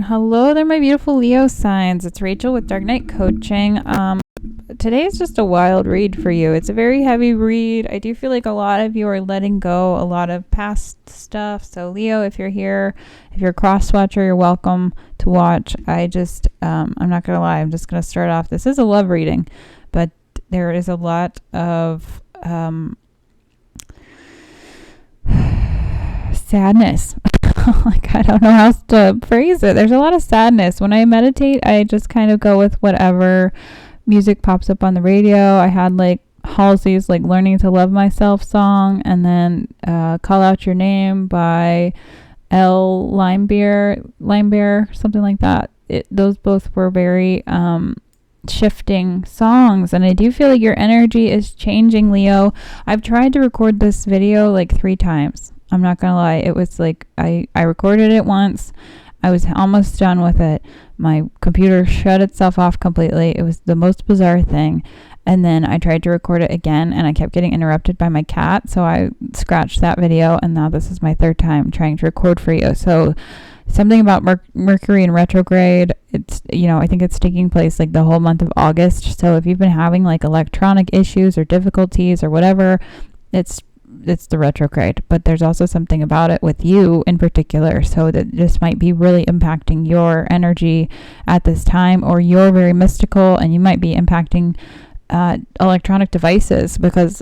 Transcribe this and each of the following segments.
Hello there, my beautiful Leo signs. It's Rachael with Dark Knight Coaching. Today is just a wild read for you. It's a very heavy read. I do feel like a lot of you are letting go a lot of past stuff. So Leo, if you're here, if you're a cross watcher, you're welcome to watch. I'm not going to lie. I'm just going to start off. This is a love reading, but there is a lot of sadness. Like, I don't know how else to phrase it. There's a lot of sadness. When I meditate, I just kind of go with whatever music pops up on the radio. I had like Halsey's like Learning to Love Myself song, and then Call Out Your Name by Limebear, something like that. Those both were very shifting songs, and I do feel like your energy is changing, Leo. I've tried to record this video like 3 times. I'm not gonna lie. It was like I recorded it once. I was almost done with it. My computer shut itself off completely. It was the most bizarre thing. And then I tried to record it again, and I kept getting interrupted by my cat. So I scratched that video, and now this is my 3rd time trying to record for you. So something about Mercury in retrograde, it's, I think it's taking place like the whole month of August. So if you've been having like electronic issues or difficulties or whatever, it's the retrograde. But there's also something about it with you in particular, so that this might be really impacting your energy at this time, or you're very mystical and you might be impacting electronic devices, because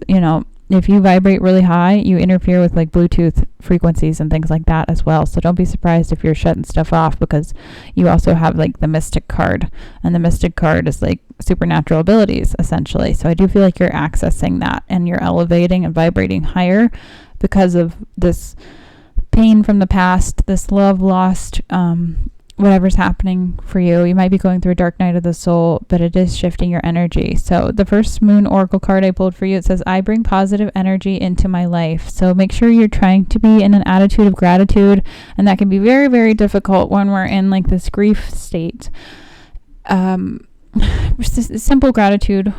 if you vibrate really high, you interfere with like Bluetooth frequencies and things like that as well. So don't be surprised if you're shutting stuff off, because you also have like the Mystic card, and the Mystic card is like supernatural abilities essentially. So I do feel like you're accessing that, and you're elevating and vibrating higher because of this pain from the past, this love lost, whatever's happening for you. You might be going through a dark night of the soul, but it is shifting your energy. So the first moon oracle card I pulled for you, it says, I bring positive energy into my life. So make sure you're trying to be in an attitude of gratitude, and that can be very, very difficult when we're in like this grief state. Simple gratitude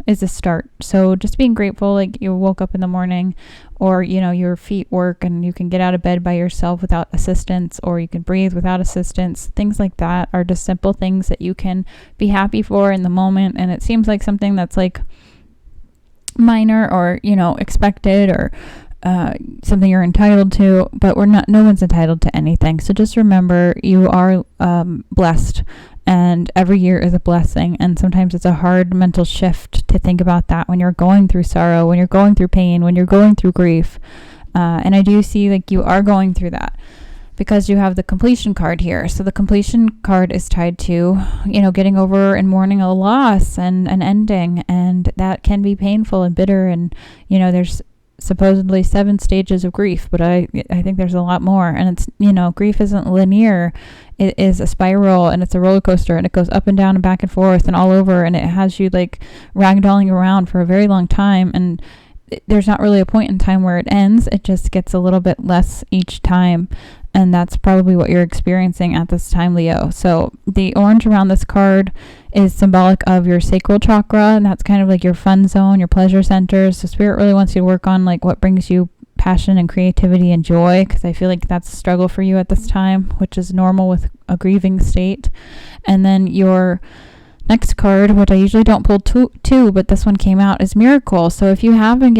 is a start. So just being grateful, like you woke up in the morning, or your feet work and you can get out of bed by yourself without assistance, or you can breathe without assistance. Things like that are just simple things that you can be happy for in the moment. And it seems like something that's like minor, or expected, or something you're entitled to, but no one's entitled to anything. So just remember, you are blessed, and every year is a blessing. And sometimes it's a hard mental shift to think about that when you're going through sorrow, when you're going through pain, when you're going through grief. And I do see like you are going through that, because you have the completion card here. So the completion card is tied to, getting over and mourning a loss and an ending. And that can be painful and bitter. And, there's supposedly 7 stages of grief, but I think there's a lot more. And it's, grief isn't linear. It is a spiral, and it's a roller coaster, and it goes up and down and back and forth and all over, and it has you like ragdolling around for a very long time. And there's not really a point in time where it ends. It just gets a little bit less each time. And that's probably what you're experiencing at this time, Leo. So the orange around this card is symbolic of your sacral chakra, and that's kind of like your fun zone, your pleasure centers. So Spirit really wants you to work on like what brings you passion and creativity and joy, because I feel like that's a struggle for you at this time, which is normal with a grieving state. And then your next card, which I usually don't pull two, but this one came out, is Miracle. So if you have been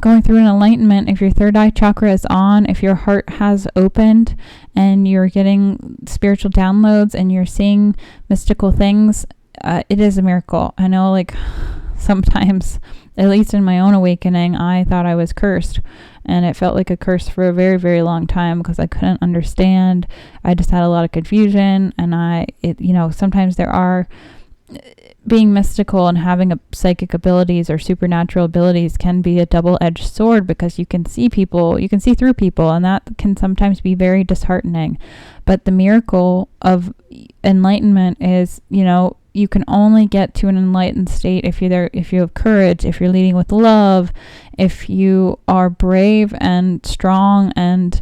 going through an enlightenment, if your 3rd eye chakra is on, if your heart has opened and you're getting spiritual downloads and you're seeing mystical things, it is a miracle. I know, like, sometimes, at least in my own awakening, I thought I was cursed, and it felt like a curse for a very, very long time, because I couldn't understand. I just had a lot of confusion, and sometimes there are, being mystical and having psychic abilities or supernatural abilities can be a double-edged sword, because you can see through people, and that can sometimes be very disheartening. But the miracle of enlightenment is, you can only get to an enlightened state if you have courage, if you're leading with love, if you are brave and strong and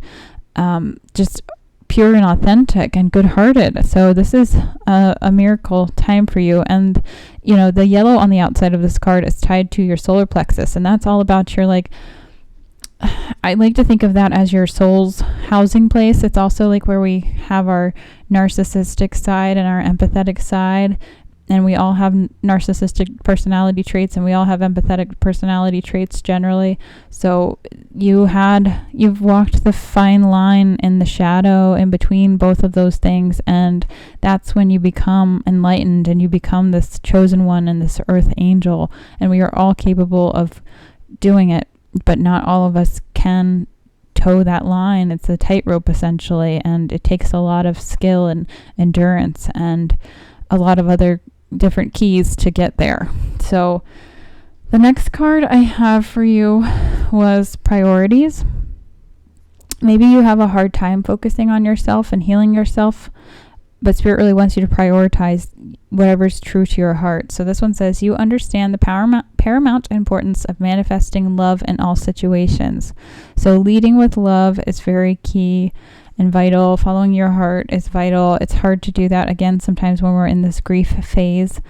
just pure and authentic and good-hearted. So this is a miracle time for you. And the yellow on the outside of this card is tied to your solar plexus, and that's all about your I like to think of that as your soul's housing place. It's also like where we have our narcissistic side and our empathetic side. And we all have narcissistic personality traits, and we all have empathetic personality traits generally. So you've walked the fine line in the shadow in between both of those things. And that's when you become enlightened and you become this chosen one and this earth angel. And we are all capable of doing it, but not all of us can toe that line. It's a tightrope essentially, and it takes a lot of skill and endurance and a lot of other different keys to get there. So the next card I have for you was priorities. Maybe you have a hard time focusing on yourself and healing yourself, but Spirit really wants you to prioritize whatever's true to your heart. So this one says, you understand the paramount importance of manifesting love in all situations. So leading with love is very key and vital. Following your heart is vital. It's hard to do that, again, sometimes when we're in this grief phase.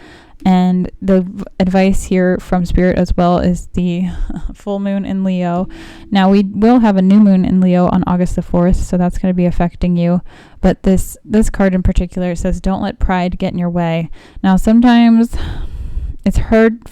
And the advice here from Spirit as well is the full moon in Leo. Now, we will have a new moon in Leo on August the 4th, so that's going to be affecting you. But this card in particular says, don't let pride get in your way. Now, sometimes it's hard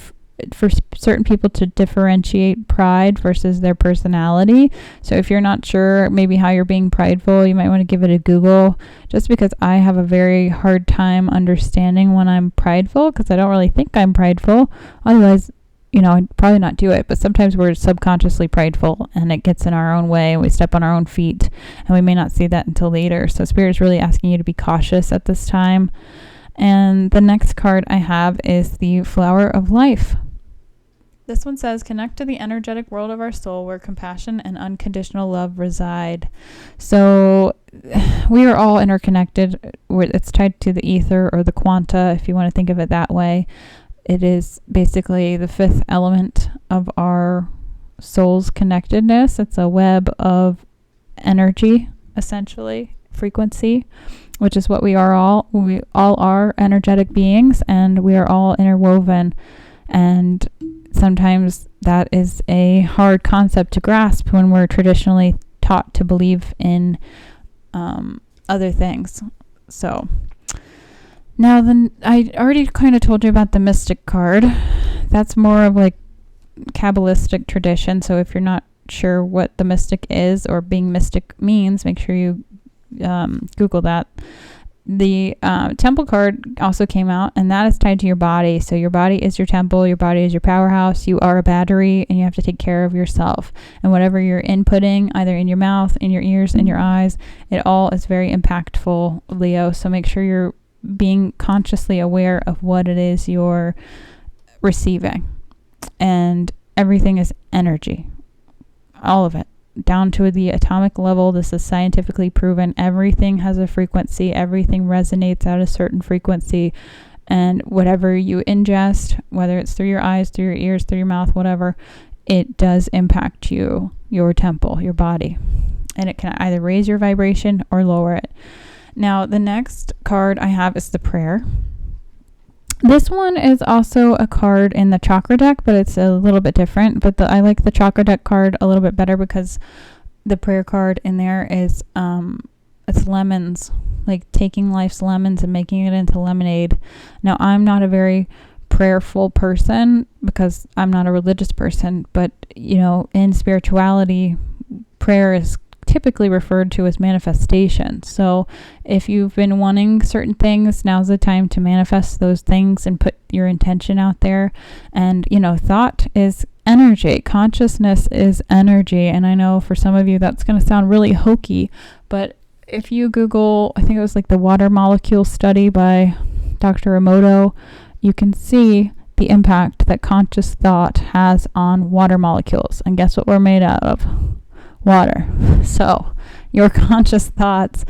for certain people to differentiate pride versus their personality. So if you're not sure maybe how you're being prideful, you might want to give it a Google, just because I have a very hard time understanding when I'm prideful, because I don't really think I'm prideful. Otherwise, I'd probably not do it. But sometimes we're subconsciously prideful and it gets in our own way and we step on our own feet, and we may not see that until later. So Spirit is really asking you to be cautious at this time. And the next card I have is the Flower of Life. This one says, connect to the energetic world of our soul where compassion and unconditional love reside. So we are all interconnected. It's tied to the ether or the quanta, if you want to think of it that way. It is basically the fifth element of our soul's connectedness. It's a web of energy, essentially, frequency, which is what we are all. We all are energetic beings, and we are all interwoven. And sometimes that is a hard concept to grasp when we're traditionally taught to believe in other things. So now then, I already kind of told you about the Mystic card. That's more of like Kabbalistic tradition. So if you're not sure what the Mystic is or being mystic means, make sure you Google that. The temple card also came out, and that is tied to your body. So your body is your temple, your body is your powerhouse, you are a battery, and you have to take care of yourself. And whatever you're inputting, either in your mouth, in your ears, in your eyes, it all is very impactful, Leo. So make sure you're being consciously aware of what it is you're receiving. And everything is energy. All of it. Down to the atomic level. This is scientifically proven. Everything has a frequency. Everything resonates at a certain frequency. And whatever you ingest, whether it's through your eyes, through your ears, through your mouth, whatever, it does impact you, your temple, your body. And it can either raise your vibration or lower it. Now, the next card I have is the prayer. This one is also a card in the chakra deck, but it's a little bit different. But I like the chakra deck card a little bit better because the prayer card in there is it's lemons, like taking life's lemons and making it into lemonade. Now, I'm not a very prayerful person because I'm not a religious person, but in spirituality, prayer is typically referred to as manifestation. So if you've been wanting certain things, now's the time to manifest those things and put your intention out there. And thought is energy. Consciousness is energy. And I know for some of you that's going to sound really hokey, but if you Google, I think it was like the water molecule study by Dr. Emoto, you can see the impact that conscious thought has on water molecules. And guess what we're made out of? Water. So your conscious thoughts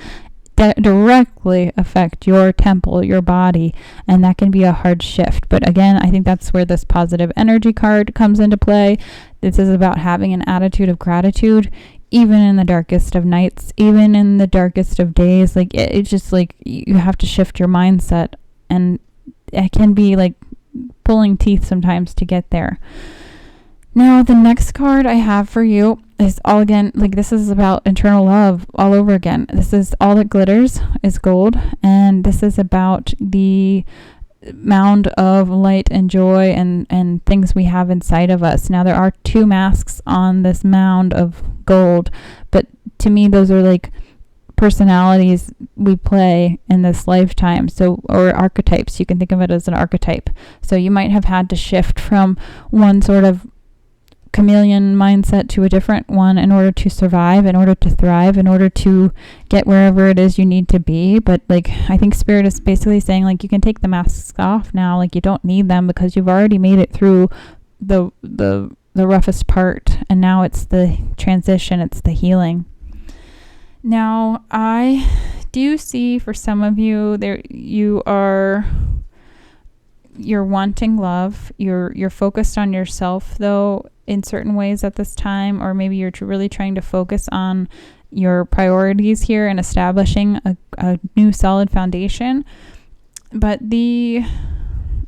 directly affect your temple, your body, and that can be a hard shift. But again, I think that's where this positive energy card comes into play. This is about having an attitude of gratitude, even in the darkest of nights, even in the darkest of days. Like it's just like you have to shift your mindset, and it can be like pulling teeth sometimes to get there. Now, the next card I have for you is all again, like this is about internal love all over again. This is all that glitters is gold. And this is about the mound of light and joy and things we have inside of us. Now, there are 2 masks on this mound of gold, but to me, those are like personalities we play in this lifetime. So, or archetypes. You can think of it as an archetype. So you might have had to shift from one sort of chameleon mindset to a different one in order to survive, in order to thrive, in order to get wherever it is you need to be. But like, I think spirit is basically saying like, you can take the masks off now. Like, you don't need them because you've already made it through the roughest part, and now it's the transition, it's the healing. Now, I do see for some of you there, you're wanting love. You're focused on yourself though in certain ways at this time, or maybe you're really trying to focus on your priorities here and establishing a new solid foundation. But I'm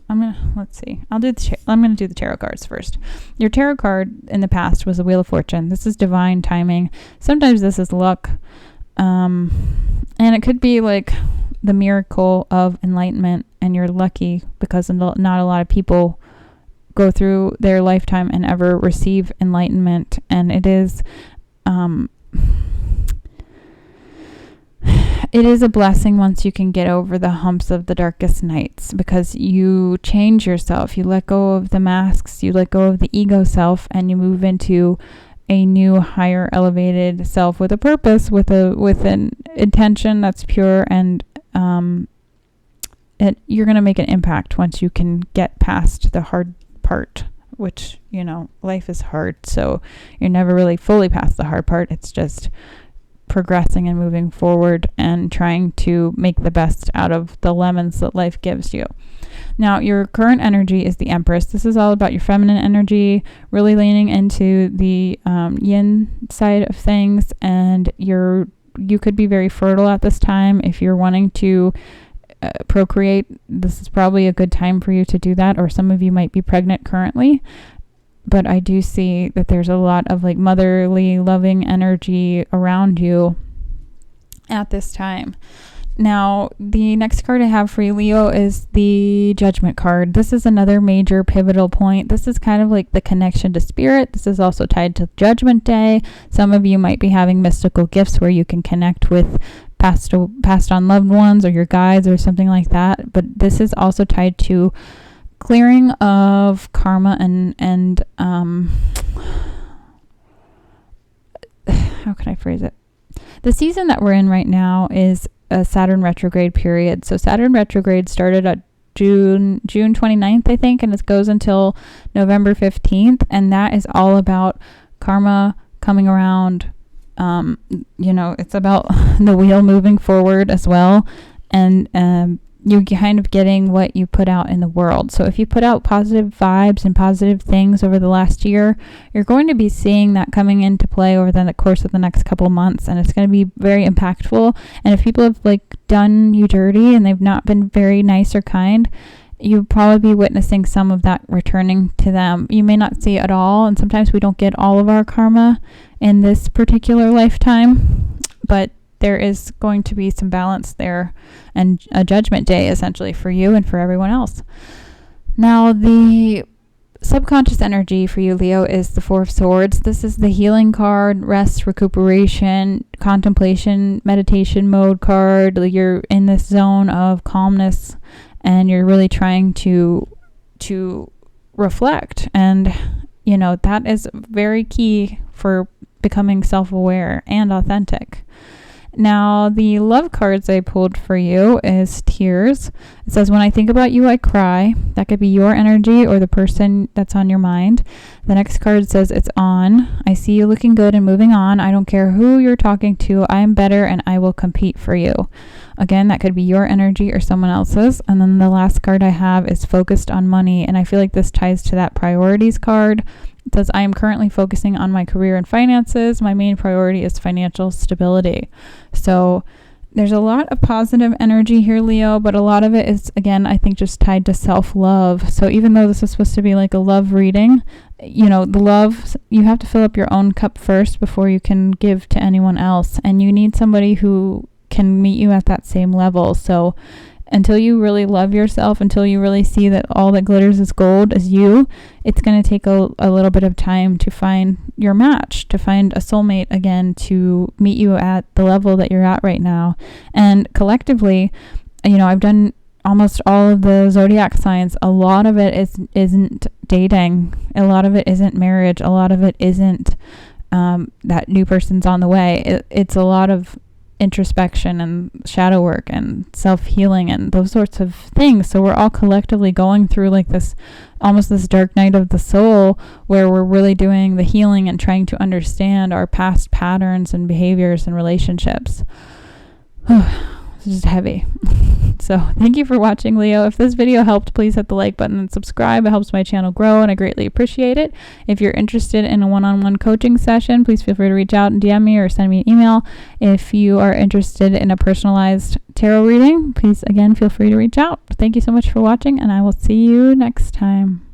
going to do the tarot cards first. Your tarot card in the past was the Wheel of Fortune. This is divine timing. Sometimes this is luck. And it could be like the miracle of enlightenment, and you're lucky because not a lot of people go through their lifetime and ever receive enlightenment. And it is a blessing once you can get over the humps of the darkest nights, because you change yourself. You let go of the masks, you let go of the ego self, and you move into a new, higher, elevated self with a purpose, with an intention that's pure, and you're going to make an impact once you can get past the hard part, which, life is hard, so you're never really fully past the hard part. It's just progressing and moving forward and trying to make the best out of the lemons that life gives you. Now, your current energy is the Empress. This is all about your feminine energy, really leaning into the yin side of things, and you could be very fertile at this time. If you're wanting to procreate, this is probably a good time for you to do that, or some of you might be pregnant currently. But I do see that there's a lot of like motherly, loving energy around you at this time. Now, the next card I have for you, Leo, is the Judgment card. This is another major pivotal point. This is kind of like the connection to spirit. This is also tied to Judgment Day. Some of you might be having mystical gifts where you can connect with passed on loved ones or your guides or something like that. But this is also tied to clearing of karma and how can I phrase it? The season that we're in right now is a Saturn retrograde period. So Saturn retrograde started at June 29th, I think, and it goes until November 15th. And that is all about karma coming around. It's about the wheel moving forward as well. And you're kind of getting what you put out in the world. So if you put out positive vibes and positive things over the last year, you're going to be seeing that coming into play over the course of the next couple months, and it's going to be very impactful. And if people have done you dirty and they've not been very nice or kind, you'll probably be witnessing some of that returning to them. You may not see it all, and sometimes we don't get all of our karma in this particular lifetime, but there is going to be some balance there, and a judgment day essentially for you and for everyone else. Now, the subconscious energy for you, Leo, is the Four of Swords. This is the healing card, rest, recuperation, contemplation, meditation mode card. You're in this zone of calmness, and you're really trying to reflect. And, that is very key for becoming self-aware and authentic. Now, the love cards I pulled for you is Tears. It says, when I think about you, I cry. That could be your energy or the person that's on your mind. The next card says, it's on. I see you looking good and moving on. I don't care who you're talking to. I am better and I will compete for you. Again, that could be your energy or someone else's. And then the last card I have is focused on money. And I feel like this ties to that priorities card. It says, I am currently focusing on my career and finances. My main priority is financial stability. So there's a lot of positive energy here, Leo, but a lot of it is, again, I think just tied to self-love. So even though this is supposed to be like a love reading, the love, you have to fill up your own cup first before you can give to anyone else. And you need somebody who can meet you at that same level. So until you really love yourself, until you really see that all that glitters is gold is you, it's going to take a little bit of time to find your match, to find a soulmate again, to meet you at the level that you're at right now. And collectively, I've done almost all of the zodiac signs. A lot of it isn't dating. A lot of it isn't marriage. A lot of it isn't that new person's on the way. It's a lot of introspection and shadow work and self-healing and those sorts of things. So we're all collectively going through like this, almost this dark night of the soul, where we're really doing the healing and trying to understand our past patterns and behaviors and relationships. It's just heavy. So thank you for watching, Leo. If this video helped, please hit the like button and subscribe. It helps my channel grow and I greatly appreciate it. If you're interested in a one-on-one coaching session, please feel free to reach out and DM me or send me an email. If you are interested in a personalized tarot reading, please again feel free to reach out. Thank you so much for watching, and I will see you next time.